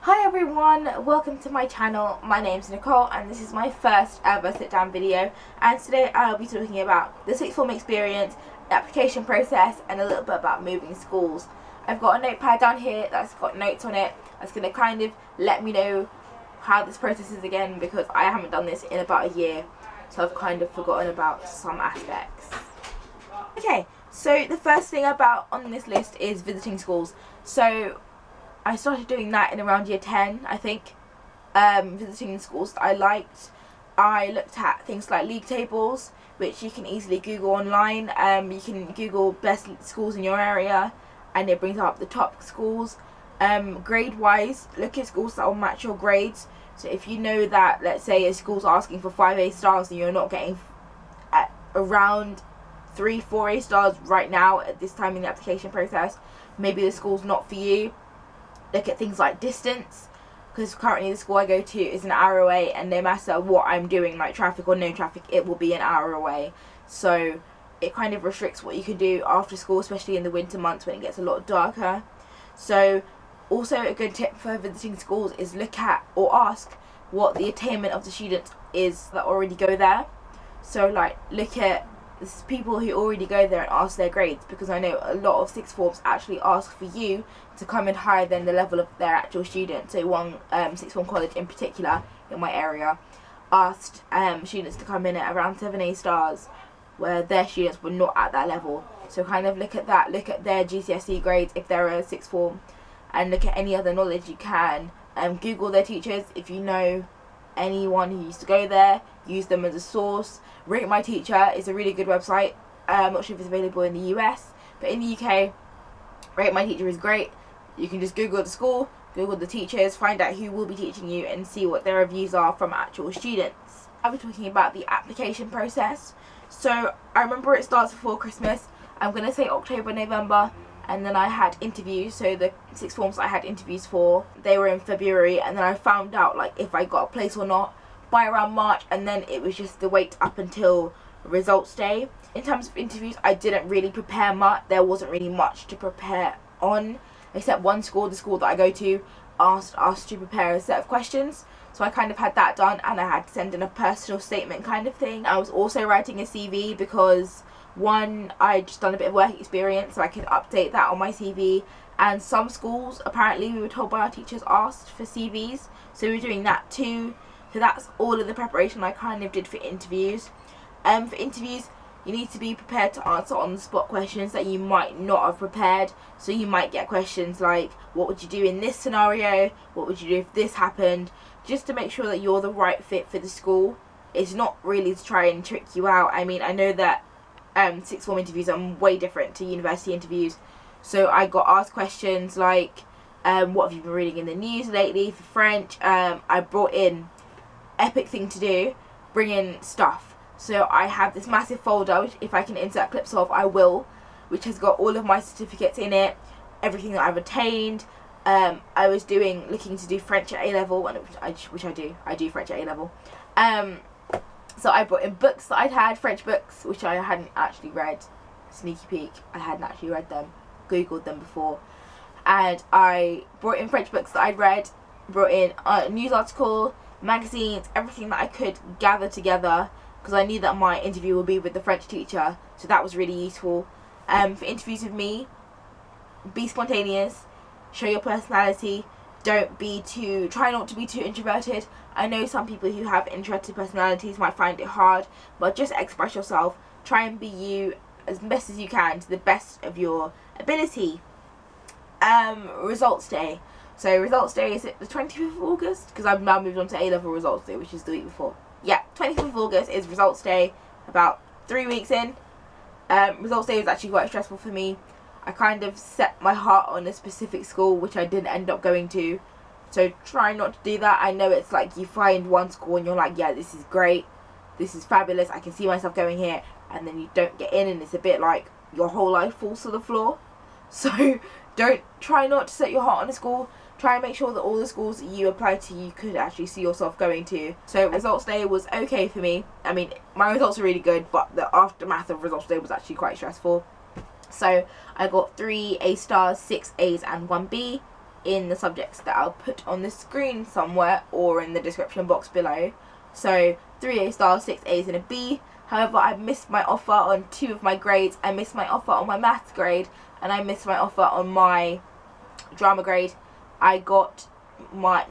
Hi everyone, welcome to my channel. My name's Nicole and this is my first ever sit down video, and today I'll be talking about the sixth form experience, the application process and a little bit about moving schools. I've got a notepad down here that's got notes on it that's going to kind of let me know how this process is again, because I haven't done this in about a year, so I've kind of forgotten about some aspects. Okay, so the first thing about on this list is visiting schools. So I started doing that in around year 10, I think, visiting the schools that I liked. I looked at things like league tables, which you can easily Google online. You can Google best schools in your area and it brings up the top schools. Grade wise, look at schools that will match your grades. So if you know that, let's say a school's asking for 5 A stars and you're not getting around 3-4 A stars right now at this time in the application process, maybe the school's not for you. Look at things like distance, because currently the school I go to is an hour away, and no matter what I'm doing, like traffic or no traffic, it will be an hour away. So it kind of restricts what you can do after school, especially in the winter months when it gets a lot darker. So also a good tip for visiting schools is look at or ask what the attainment of the students is that already go there. So like look at people who already go there and ask their grades, because I know a lot of sixth forms actually ask for you to come in higher than the level of their actual student. So one sixth form college in particular in my area asked students to come in at around 7 A stars where their students were not at that level. So kind of look at that, look at their GCSE grades if they're a sixth form, and look at any other knowledge you can. Google their teachers if you know anyone who used to go there, use them as a source. Rate My Teacher is a really good website. I'm not sure if it's available in the US, but in the UK, Rate My Teacher is great. You can just Google the school, Google the teachers, find out who will be teaching you and see what their reviews are from actual students. I'll be talking about the application process. So I remember it starts before Christmas. I'm going to say October, November, and then I had interviews. So the sixth forms I had interviews for, they were in February, and then I found out like if I got a place or not by around March, and then it was just the wait up until results day. In terms of interviews, I didn't really prepare much. There wasn't really much to prepare on, except one school, the school that I go to, asked us to prepare a set of questions. So I kind of had that done, and I had to send in a personal statement kind of thing. I was also writing a CV because one, I'd just done a bit of work experience, so I could update that on my CV. And some schools, apparently we were told by our teachers, asked for CVs, so we were doing that too. So that's all of the preparation I kind of did for interviews. For interviews, you need to be prepared to answer on the spot questions that you might not have prepared. So you might get questions like, what would you do in this scenario? What would you do if this happened? Just to make sure that you're the right fit for the school. It's not really to try and trick you out. I mean, I know that sixth form interviews are way different to university interviews. So I got asked questions like, what have you been reading in the news lately for French? I brought in, epic thing to do, bring in stuff. So I have this massive folder, which if I can insert clips of I will, which has got all of my certificates in it, everything that I've attained. I was looking to do French at A level, which I do French at A level. So I brought in books that I'd had, French books, which I hadn't actually read. Sneaky peek, I hadn't actually read them, googled them before. And I brought in French books that I'd read, brought in a news article, magazines, everything that I could gather together, because I knew that my interview would be with the French teacher, so that was really useful. For interviews with me, be spontaneous, show your personality, try not to be too introverted. I know some people who have introverted personalities might find it hard, but just express yourself, try and be you as best as you can to the best of your ability. Results day. So results day, is it the 25th of August? Because I've now moved on to A-level results day, which is the week before. Yeah, 25th of August is results day, about 3 weeks in. Results day was actually quite stressful for me. I kind of set my heart on a specific school, which I didn't end up going to. So try not to do that. I know it's like you find one school and you're like, yeah, this is great. This is fabulous. I can see myself going here. And then you don't get in and it's a bit like your whole life falls to the floor. So try not to set your heart on a school. Try and make sure that all the schools that you apply to, you could actually see yourself going to. So results day was okay for me. I mean, my results are really good, but the aftermath of results day was actually quite stressful. So I got 3 A stars, 6 A's and 1 B. in the subjects that I'll put on the screen somewhere or in the description box below. So 3 A stars, 6 A's and a B. However, I missed my offer on 2 of my grades. I missed my offer on my maths grade, and I missed my offer on my drama grade. I didn't get my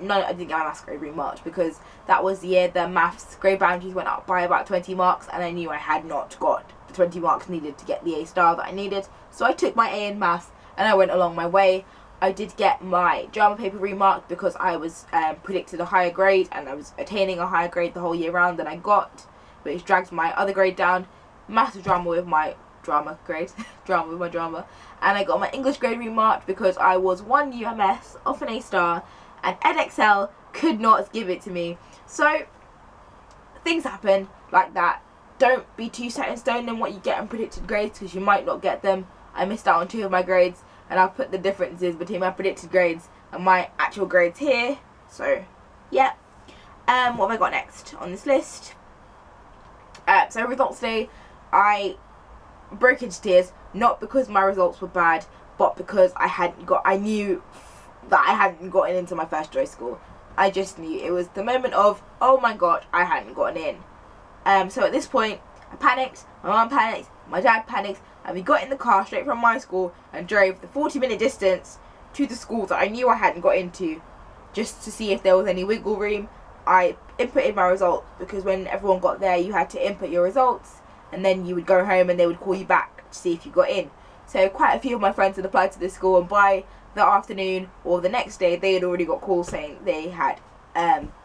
maths grade remarked because that was the year the maths grade boundaries went up by about 20 marks, and I knew I had not got the 20 marks needed to get the A star that I needed. So I took my A in maths and I went along my way. I did get my drama paper remarked because I was predicted a higher grade, and I was attaining a higher grade the whole year round than I got, which dragged my other grade down. Maths drama with my drama grade, drama with my drama, and I got my English grade remarked because I was 1 UMS off an A star, and Edexcel could not give it to me. So things happen like that. Don't be too set in stone in what you get in predicted grades, because you might not get them. I missed out on 2 of my grades, and I'll put the differences between my predicted grades and my actual grades here. So yeah. What have I got next on this list? So results day, I broke into tears, not because my results were bad, but because I knew that I hadn't gotten into my first choice school. I just knew. It was the moment of, oh my god, I hadn't gotten in. So at this point, I panicked, my mum panicked, my dad panicked, and we got in the car straight from my school and drove the 40-minute distance to the school that I knew I hadn't got into, just to see if there was any wiggle room. I inputted my results, because when everyone got there, you had to input your results, and then you would go home and they would call you back to see if you got in. So quite a few of my friends had applied to this school, and by the afternoon or the next day, they had already got calls saying they had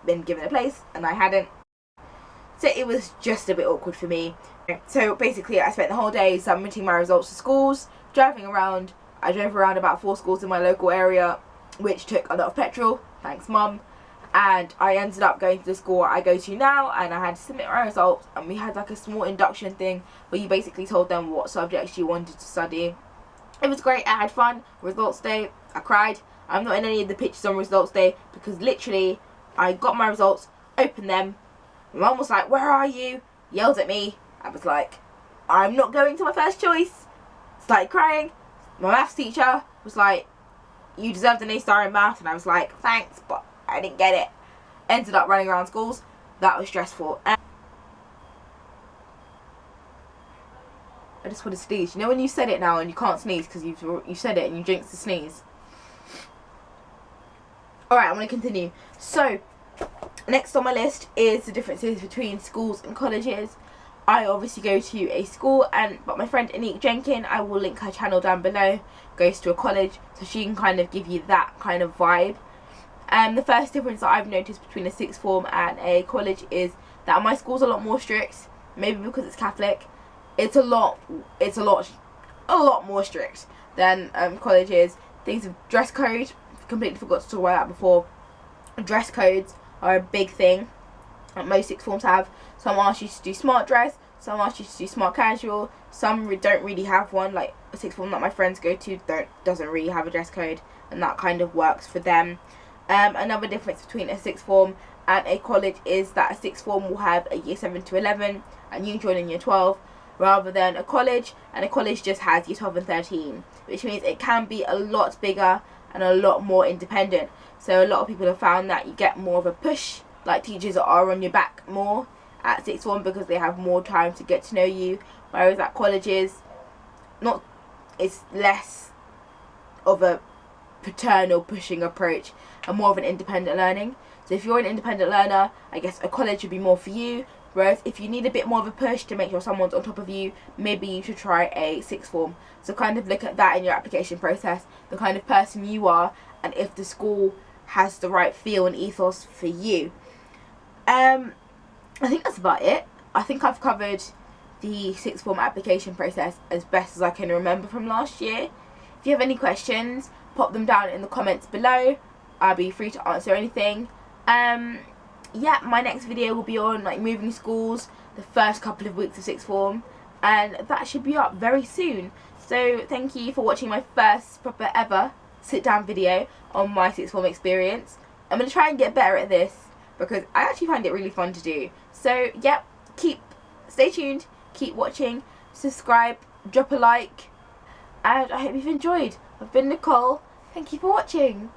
been given a place and I hadn't. So it was just a bit awkward for me. So basically, I spent the whole day submitting my results to schools, driving around. I drove around about 4 schools in my local area, which took a lot of petrol, thanks mum. And I ended up going to the school I go to now, and I had to submit my results, and we had like a small induction thing where you basically told them what subjects you wanted to study. It was great, I had fun. Results day, I cried. I'm not in any of the pictures on results day, because literally I got my results, opened them, my mum was like, "Where are you?" Yelled at me. I was like, "I'm not going to my first choice." Started crying. My maths teacher was like, "You deserved an A star in maths," and I was like, "Thanks, but I didn't get it." Ended up running around schools. That was stressful. I just want to sneeze. You know when you said it now and you can't sneeze because you said it and you jinxed to sneeze? Alright, I'm going to continue. So, next on my list is the differences between schools and colleges. I obviously go to a school, but my friend Anique Jenkin, I will link her channel down below, goes to a college, so she can kind of give you that kind of vibe. The first difference that I've noticed between a sixth form and a college is that my school's a lot more strict. Maybe because it's Catholic. It's a lot more strict than college is. Things of dress code, completely forgot to talk about that before. Dress codes are a big thing that most sixth forms have. Some ask you to do smart dress, some ask you to do smart casual, some don't really have one. Like a sixth form that my friends go to doesn't really have a dress code, and that kind of works for them. Another difference between a sixth form and a college is that a sixth form will have a year 7 to 11 and you join in year 12, rather than a college, and a college just has year 12 and 13, which means it can be a lot bigger and a lot more independent. So a lot of people have found that you get more of a push, like teachers are on your back more at sixth form because they have more time to get to know you, whereas at colleges, it's less of a paternal pushing approach and more of an independent learning. So if you're an independent learner, I guess a college would be more for you, whereas if you need a bit more of a push to make sure someone's on top of you, maybe you should try a sixth form. So kind of look at that in your application process, the kind of person you are, and if the school has the right feel and ethos for you. I think that's about it. I think I've covered the sixth form application process as best as I can remember from last year. If you have any questions, pop them down in the comments below. I'll be free to answer anything. Yeah, my next video will be on like moving schools, the first couple of weeks of sixth form, and that should be up very soon. So thank you for watching my first proper ever sit down video on my sixth form experience. I'm going to try and get better at this because I actually find it really fun to do. So yep, stay tuned, keep watching, subscribe, drop a like, and I hope you've enjoyed. I've been Nicole, thank you for watching.